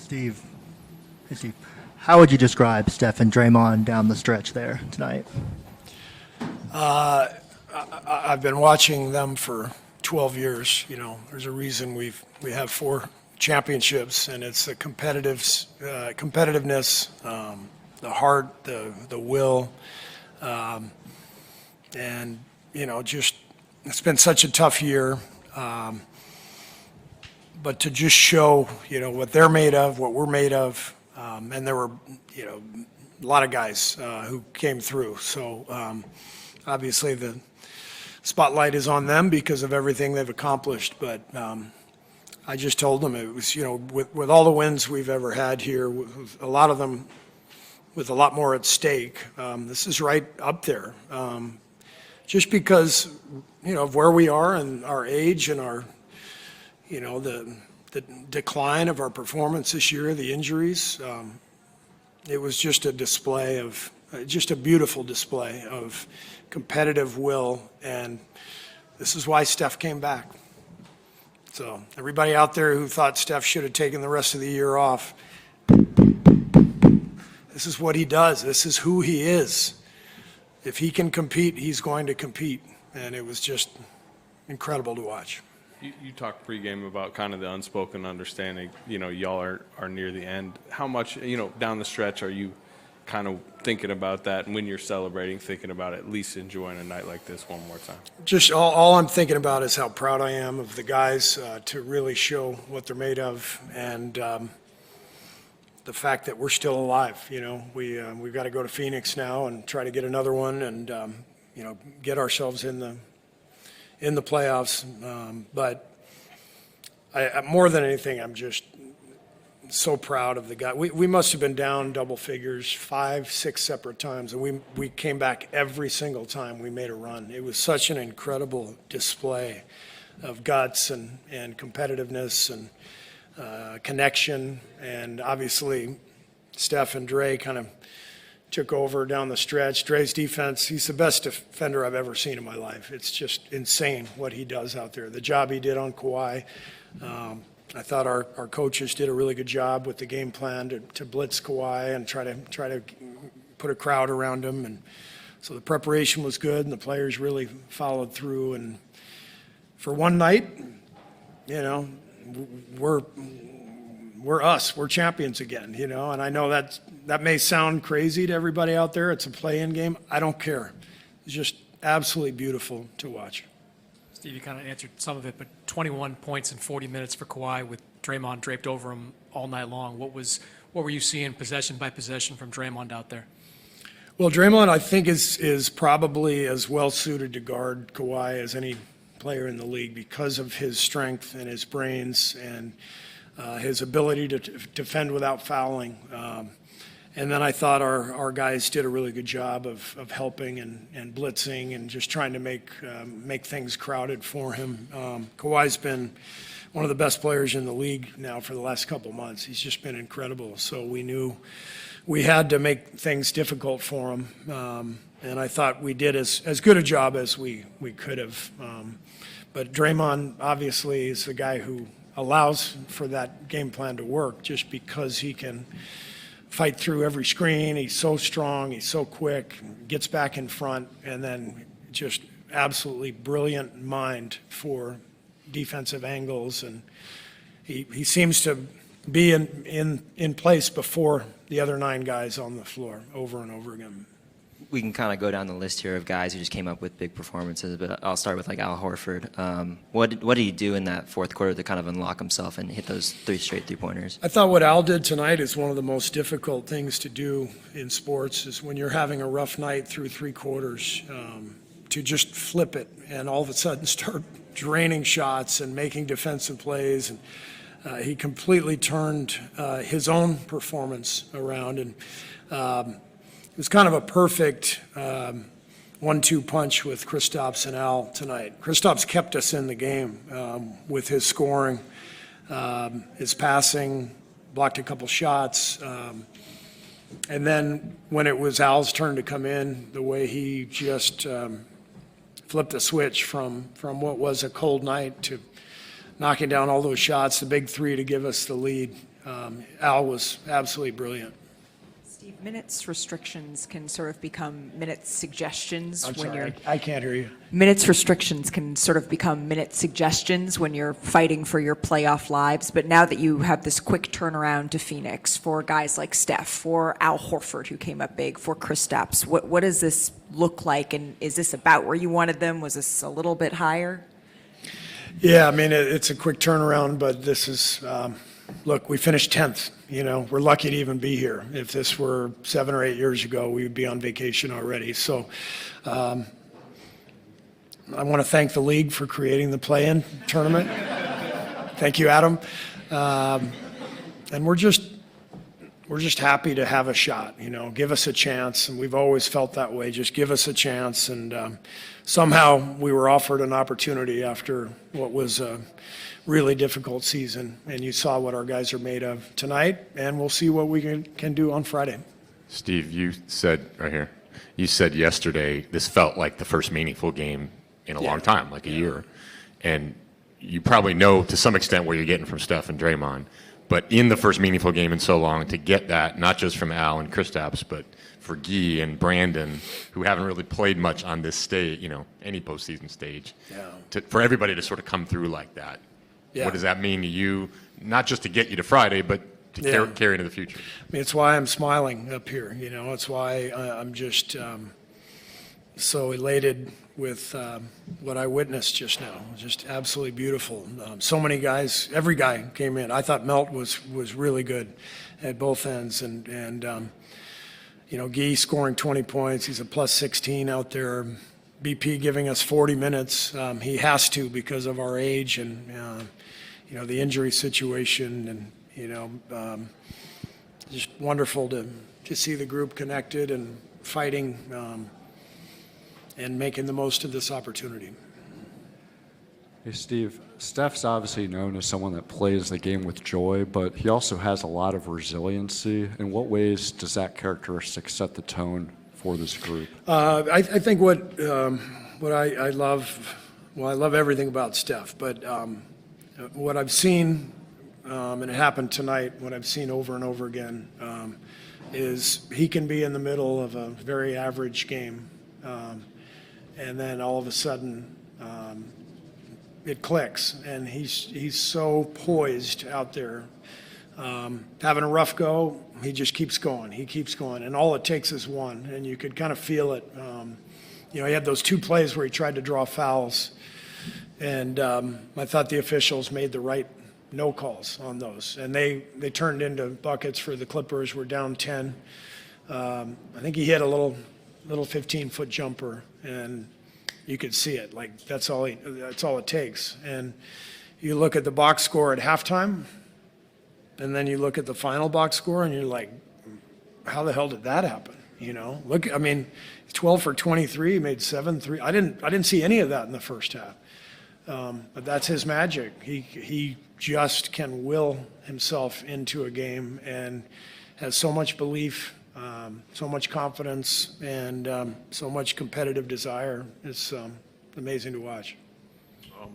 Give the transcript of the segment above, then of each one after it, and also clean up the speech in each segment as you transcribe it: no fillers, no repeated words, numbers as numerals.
Steve, hey Steve, how would you describe Steph and Draymond down the stretch there tonight? I've been watching them for 12 years. You know, there's a reason we have 4 championships, and it's the competitiveness, the heart, the will, and you know, just it's been such a tough year. But to just show, you know, what they're made of, what we're made of, and there were, you know, a lot of guys who came through. So obviously the spotlight is on them because of everything they've accomplished. But I just told them it was, you know, with all the wins we've ever had here, with a lot of them with a lot more at stake, this is right up there. Just because, you know, of where we are and our age and our, you know, the decline of our performance this year, the injuries, it was just a display of, just a beautiful display of competitive will, and this is why Steph came back. So everybody out there who thought Steph should have taken the rest of the year off, this is what he does. This is who he is. If he can compete, he's going to compete, and it was just incredible to watch. You talked pregame about kind of the unspoken understanding, you know, y'all are near the end. How much, you know, down the stretch are you kind of thinking about that, and when you're celebrating, thinking about at least enjoying a night like this one more time? Just all I'm thinking about is how proud I am of the guys to really show what they're made of, and the fact that we're still alive. You know, we've got to go to Phoenix now and try to get another one, and you know, get ourselves in the playoffs. But I more than anything, I'm just so proud of the guy. We must have been down double figures 5, 6 separate times, and we came back every single time we made a run. It was such an incredible display of guts and competitiveness and connection. And obviously Steph and Dre kind of took over down the stretch. Dre's defense, he's the best defender I've ever seen in my life. It's just insane what he does out there. The job he did on Kawhi, I thought our coaches did a really good job with the game plan to blitz Kawhi and try to put a crowd around him. And so the preparation was good, and the players really followed through. And for one night, you know, we're us. We're champions again, you know. And I know that may sound crazy to everybody out there. It's a play-in game. I don't care. It's just absolutely beautiful to watch. Steve, you kind of answered some of it, but 21 points in 40 minutes for Kawhi with Draymond draped over him all night long. What were you seeing possession by possession from Draymond out there? Well, Draymond, I think, is probably as well suited to guard Kawhi as any player in the league because of his strength and his brains and his ability to defend without fouling. And then I thought our guys did a really good job of helping and blitzing and just trying to make things crowded for him. Kawhi's been one of the best players in the league now for the last couple months. He's just been incredible. So we knew we had to make things difficult for him. And I thought we did as good a job as we could have. But Draymond obviously is the guy who allows for that game plan to work just because he can fight through every screen. He's so strong, he's so quick, gets back in front, and then just absolutely brilliant mind for defensive angles. And he seems to be in place before the other 9 guys on the floor over and over again. We can kind of go down the list here of guys who just came up with big performances, but I'll start with like Al Horford. What did he do in that fourth quarter to kind of unlock himself and hit those 3 straight 3-pointers? I thought what Al did tonight is one of the most difficult things to do in sports is when you're having a rough night through 3 quarters, to just flip it and all of a sudden start draining shots and making defensive plays. And he completely turned his own performance around, and it was kind of a perfect 1-2 punch with Kristaps and Al tonight. Kristaps kept us in the game with his scoring, his passing, blocked a couple shots. And then when it was Al's turn to come in, the way he just flipped the switch from what was a cold night to knocking down all those shots, the big 3 to give us the lead. Al was absolutely brilliant. Steve, minutes restrictions can sort of become minute suggestions I'm when sorry, you're. I can't hear you. Minutes restrictions can sort of become minute suggestions when you're fighting for your playoff lives. But now that you have this quick turnaround to Phoenix for guys like Steph, for Al Horford, who came up big, for Kristaps, what does this look like? And is this about where you wanted them? Was this a little bit higher? Yeah, I mean, it's a quick turnaround, but this is, look, we finished 10th. You know, we're lucky to even be here. If this were 7 or 8 years ago, we would be on vacation already. So I want to thank the league for creating the play-in tournament. Thank you, Adam. And we're just happy to have a shot, you know, give us a chance. And we've always felt that way, just give us a chance. And somehow we were offered an opportunity after what was a really difficult season. And you saw what our guys are made of tonight, and we'll see what we can do on Friday. Steve, you said right here, you said yesterday this felt like the first meaningful game in a long time, like a year. And you probably know to some extent where you're getting from Steph and Draymond. But in the first meaningful game in so long, to get that, not just from Al and Kristaps, but for Guy and Brandon, who haven't really played much on this stage, you know, any postseason stage, for everybody to sort of come through like that. Yeah. What does that mean to you, not just to get you to Friday, but to carry into the future? I mean, it's why I'm smiling up here, you know, it's why I'm just so elated with what I witnessed just now. Just absolutely beautiful. So many guys, every guy came in. I thought Melt was really good at both ends. And you know, Guy scoring 20 points. He's a plus 16 out there. BP giving us 40 minutes. He has to because of our age and, you know, the injury situation. And, you know, just wonderful to see the group connected and fighting and making the most of this opportunity. Hey, Steve, Steph's obviously known as someone that plays the game with joy, but he also has a lot of resiliency. In what ways does that characteristic set the tone for this group? I think what I love, well, I love everything about Steph, but what I've seen, and it happened tonight, what I've seen over and over again, is he can be in the middle of a very average game, and then all of a sudden it clicks, and he's so poised out there. Having a rough go, he just keeps going. He keeps going, and all it takes is one, and you could kind of feel it. You know, he had those 2 plays where he tried to draw fouls, and I thought the officials made the right no calls on those, and they turned into buckets for the Clippers. We're down 10. I think he hit a little 15-foot jumper, and you could see it. Like that's all it takes. And you look at the box score at halftime, and then you look at the final box score, and you're like, how the hell did that happen? You know, look, I mean, 12 for 23, made 7 3. I didn't see any of that in the first half. But that's his magic. He just can will himself into a game and has so much belief, so much confidence, and so much competitive desire. It's amazing to watch.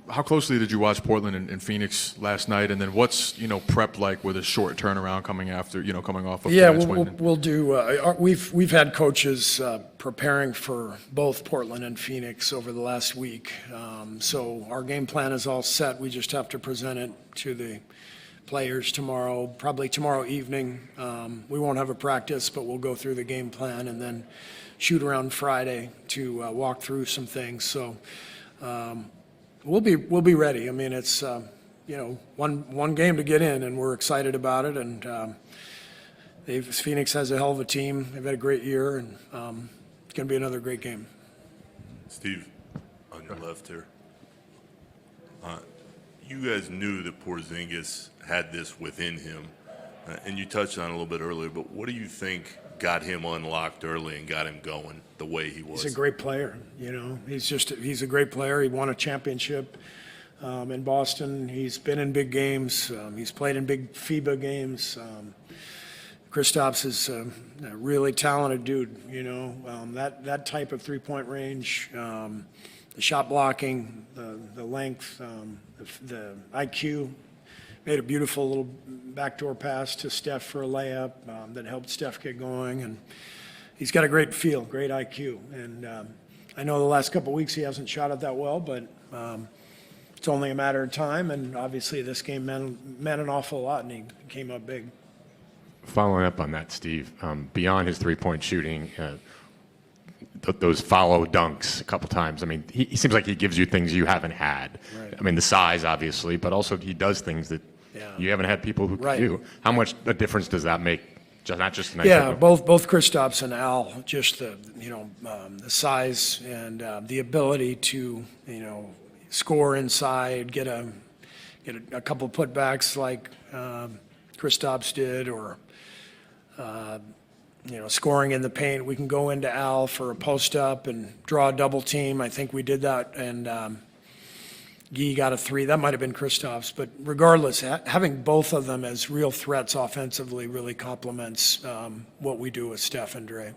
How closely did you watch Portland and Phoenix last night? And then what's, you know, prep like with a short turnaround coming after, you know, coming off of tonight's win? We'll do. We've had coaches preparing for both Portland and Phoenix over the last week. So our game plan is all set. We just have to present it to the players tomorrow, probably tomorrow evening. We won't have a practice, but we'll go through the game plan and then shoot around Friday to walk through some things. So we'll be ready. I mean, it's you know, one game to get in, and we're excited about it. And Phoenix has a hell of a team. They've had a great year, and it's going to be another great game. Steve, on your left here. You guys knew that Porzingis had this within him, and you touched on it a little bit earlier. But what do you think got him unlocked early and got him going the way he was? He's a great player. You know, he's a great player. He won a championship in Boston. He's been in big games. He's played in big FIBA games. Kristaps is a really talented dude. You know, that type of three-point range, the shot blocking, the length, the IQ, made a beautiful little backdoor pass to Steph for a layup that helped Steph get going. And he's got a great feel, great IQ. And I know the last couple of weeks he hasn't shot it that well, but it's only a matter of time. And obviously this game meant an awful lot, and he came up big. Following up on that, Steve, beyond his three-point shooting, those follow dunks a couple times. I mean, he seems like he gives you things you haven't had. Right. I mean, the size, obviously, but also he does things that you haven't had people who Right. can do. How much a difference does that make? Not just tonight. Yeah, both Kristaps and Al, just the the size and the ability to score inside, get a couple putbacks like Kristaps did, or scoring in the paint. We can go into Al for a post up and draw a double team. I think we did that, and Guy got a three. That might have been Kristaps, but regardless, having both of them as real threats offensively really complements what we do with Steph and Dre.